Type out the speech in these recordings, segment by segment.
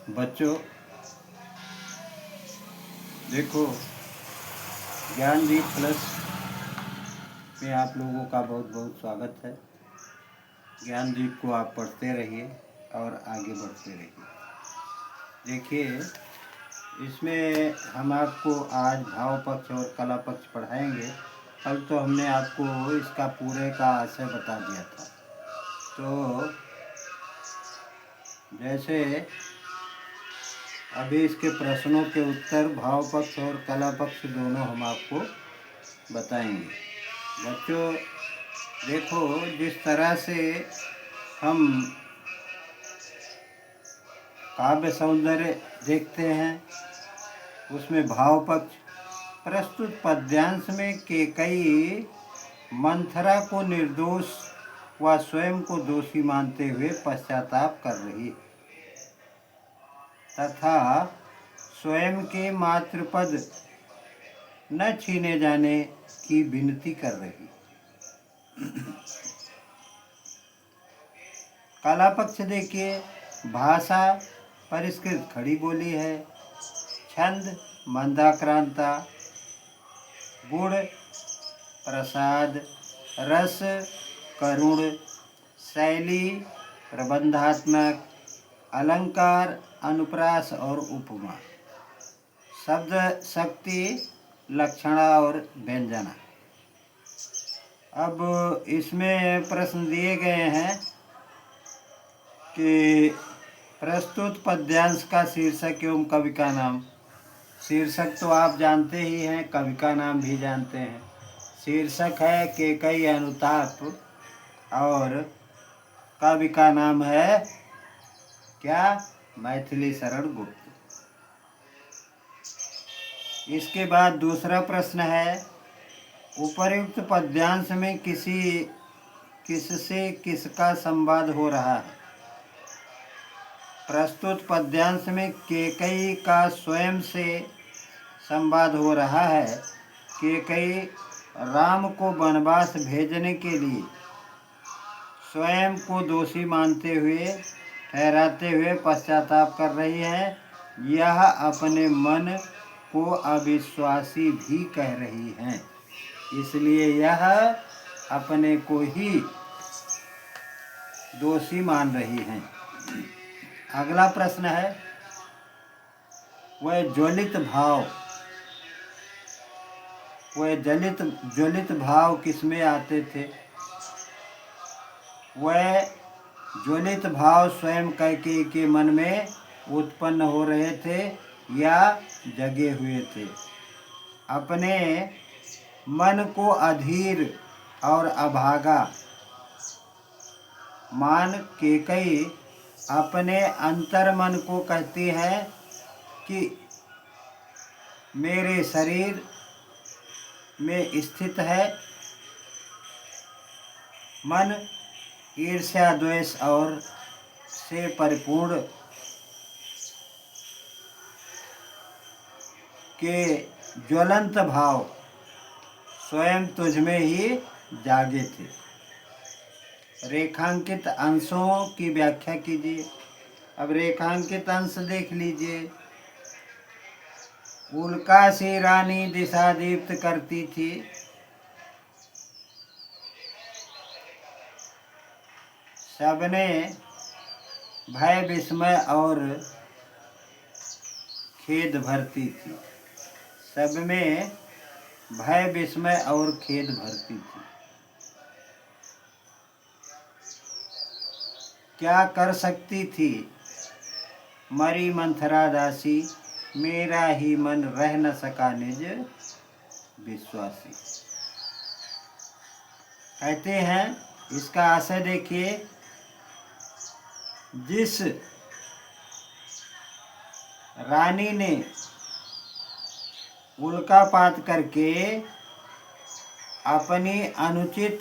बच्चों, देखो, ज्ञानदीप प्लस में आप लोगों का बहुत बहुत स्वागत है। ज्ञानदीप को आप पढ़ते रहिए और आगे बढ़ते रहिए। देखिए, इसमें हम आपको आज भाव पक्ष और कला पक्ष पढ़ाएंगे। कल तो हमने आपको इसका पूरे का आशय बता दिया था। तो जैसे अभी इसके प्रश्नों के उत्तर भाव पक्ष और कला पक्ष दोनों हम आपको बताएंगे। बच्चों, देखो, जिस तरह से हम काव्य सौंदर्य देखते हैं उसमें भाव पक्ष प्रस्तुत पद्यांश में केकई मंथरा को निर्दोष व स्वयं को दोषी मानते हुए पश्चाताप कर रही तथा स्वयं के मातृपद न छीने जाने की विनती कर रही। कला पक्ष देखिए, भाषा परिष्कृत खड़ी बोली है, छंद मंदाक्रांता, गुण प्रसाद, रस करुण, शैली प्रबंधात्मक, अलंकार अनुप्रास और उपमा, शब्द शक्ति लक्षणा और व्यंजना। अब इसमें प्रश्न दिए गए हैं कि प्रस्तुत पद्यांश का शीर्षक एवं कवि का नाम। शीर्षक तो आप जानते ही हैं, कवि का नाम भी जानते हैं। शीर्षक है केकई अनुताप और कवि का नाम है क्या? मैथिली शरण गुप्त। इसके बाद दूसरा प्रश्न है, उपर्युक्त पद्यांश में किससे किसका संवाद हो रहा है? प्रस्तुत पद्यांश में केकई का स्वयं से संवाद हो रहा है। केकई राम को वनवास भेजने के लिए स्वयं को दोषी मानते हुए ठहराते हुए पश्चाताप कर रही है। यह अपने मन को अविश्वासी भी कह रही हैं, इसलिए यह अपने को ही दोषी मान रही हैं। अगला प्रश्न है, वह ज्वलित भाव किसमें आते थे? वह ज्वलित भाव स्वयं कैकेयी के मन में उत्पन्न हो रहे थे या जगे हुए थे? अपने मन को अधीर और अभागा मान केकई अपने अंतर्मन को कहती है कि मेरे शरीर में स्थित है। मन ईर्ष्या द्वेष और से परिपूर्ण के ज्वलंत भाव स्वयं तुझमें ही जागे थे। रेखांकित अंशों की व्याख्या कीजिए। अब रेखांकित अंश देख लीजिए। उल्का सी रानी दिशा दीप्त करती थी, सबने भय विस्मय और खेद भरती थी। सब में भय विस्मय और खेद भरती थी। क्या कर सकती थी मरी मंथरा दासी, मेरा ही मन रह न सका निज विश्वासी। कहते हैं, इसका आशय देखिए, जिस रानी ने उल्कापात करके अपनी अनुचित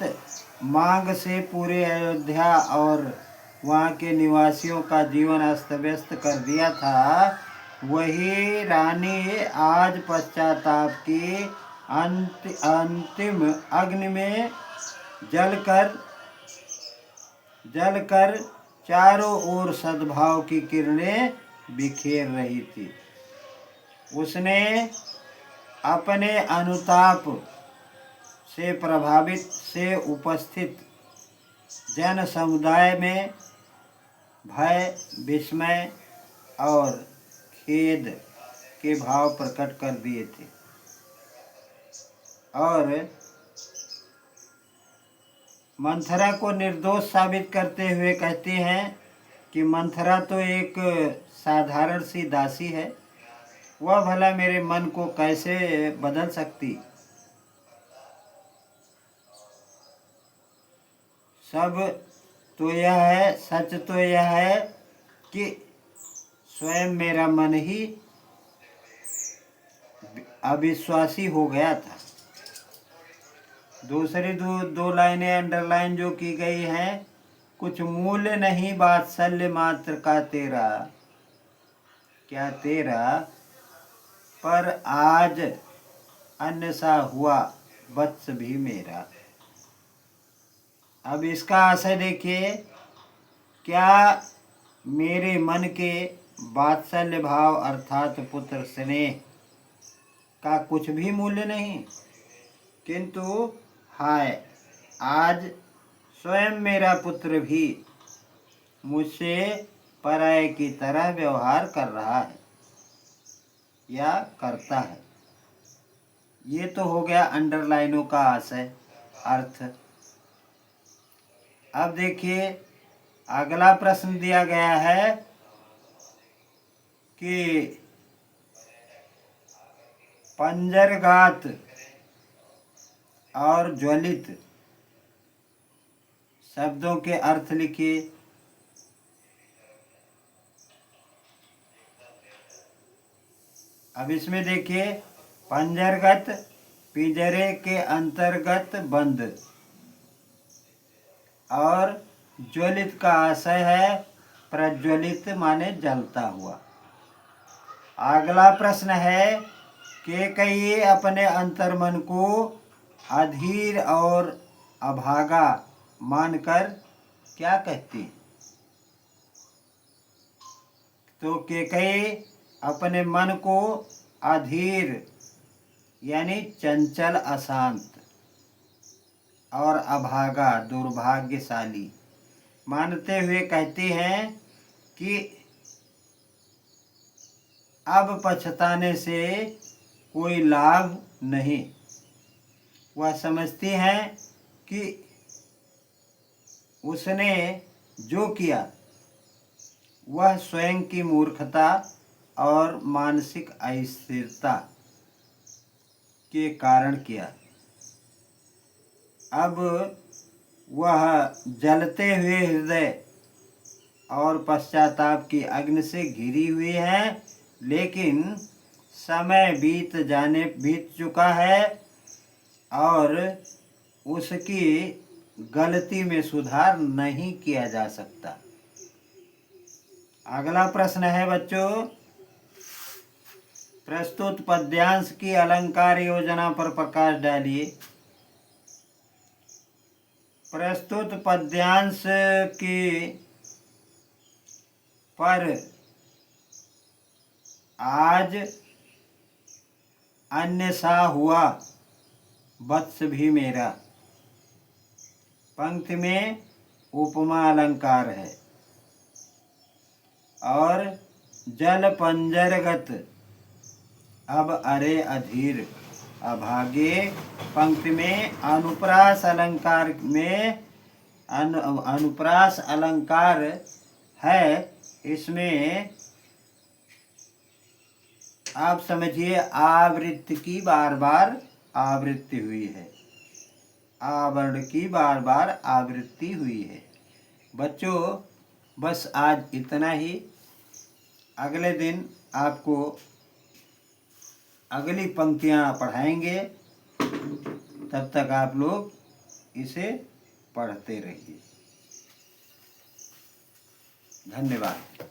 मांग से पूरे अयोध्या और वहाँ के निवासियों का जीवन अस्त व्यस्त कर दिया था, वही रानी आज पश्चाताप की अंतिम अग्नि में जलकर चारों ओर सद्भाव की किरणें बिखेर रही थी। उसने अपने अनुताप से प्रभावित से उपस्थित जन समुदाय में भय, विस्मय और खेद के भाव प्रकट कर दिए थे और मंथरा को निर्दोष साबित करते हुए कहते हैं कि मंथरा तो एक साधारण सी दासी है, वह भला मेरे मन को कैसे बदल सकती। सब तो यह है, सच तो यह है कि स्वयं मेरा मन ही अविश्वासी हो गया था। दूसरी दो लाइनें अंडरलाइन जो की गई हैं, कुछ मूल्य नहीं वात्सल्य मात्र का तेरा, क्या तेरा, पर आज अन्य सा हुआ वत्स भी मेरा। अब इसका आशय देखिए, क्या मेरे मन के वात्सल्य भाव अर्थात पुत्र स्नेह का कुछ भी मूल्य नहीं, किंतु हाय आज स्वयं मेरा पुत्र भी मुझसे पराये की तरह व्यवहार कर रहा है या करता है। ये तो हो गया अंडरलाइनों का आशय अर्थ। अब देखिए अगला प्रश्न दिया गया है कि पंजरघात और ज्वलित शब्दों के अर्थ लिखिए। अब इसमें देखिए, पंजरगत पिंजरे के अंतर्गत बंद और ज्वलित का आशय है प्रज्वलित माने जलता हुआ। अगला प्रश्न है कि कई अपने अंतर्मन को अधीर और अभागा मानकर क्या कहती। तो केकई अपने मन को अधीर यानी चंचल अशांत और अभागा दुर्भाग्यशाली मानते हुए कहती हैं कि अब पछताने से कोई लाभ नहीं। वह समझती हैं कि उसने जो किया वह स्वयं की मूर्खता और मानसिक अस्थिरता के कारण किया। अब वह जलते हुए हृदय और पश्चाताप की अग्नि से घिरी हुई है, लेकिन समय बीत चुका है और उसकी गलती में सुधार नहीं किया जा सकता। अगला प्रश्न है बच्चों, प्रस्तुत पद्यांश की अलंकार योजना पर प्रकाश डालिए। प्रस्तुत पद्यांश की पर आज अन्य सा हुआ वत्स भी मेरा पंक्ति में उपमा अलंकार है और जल पंजरगत अब अरे अधीर अभागे पंक्ति में अनुप्रास अलंकार में अनुप्रास अलंकार है। इसमें आप समझिए आवृत्ति की बार बार आवृत्ति हुई है, आवरण की बार बार आवृत्ति हुई है। बच्चों बस आज इतना ही। अगले दिन आपको अगली पंक्तियाँ पढ़ाएंगे, तब तक आप लोग इसे पढ़ते रहिए। धन्यवाद।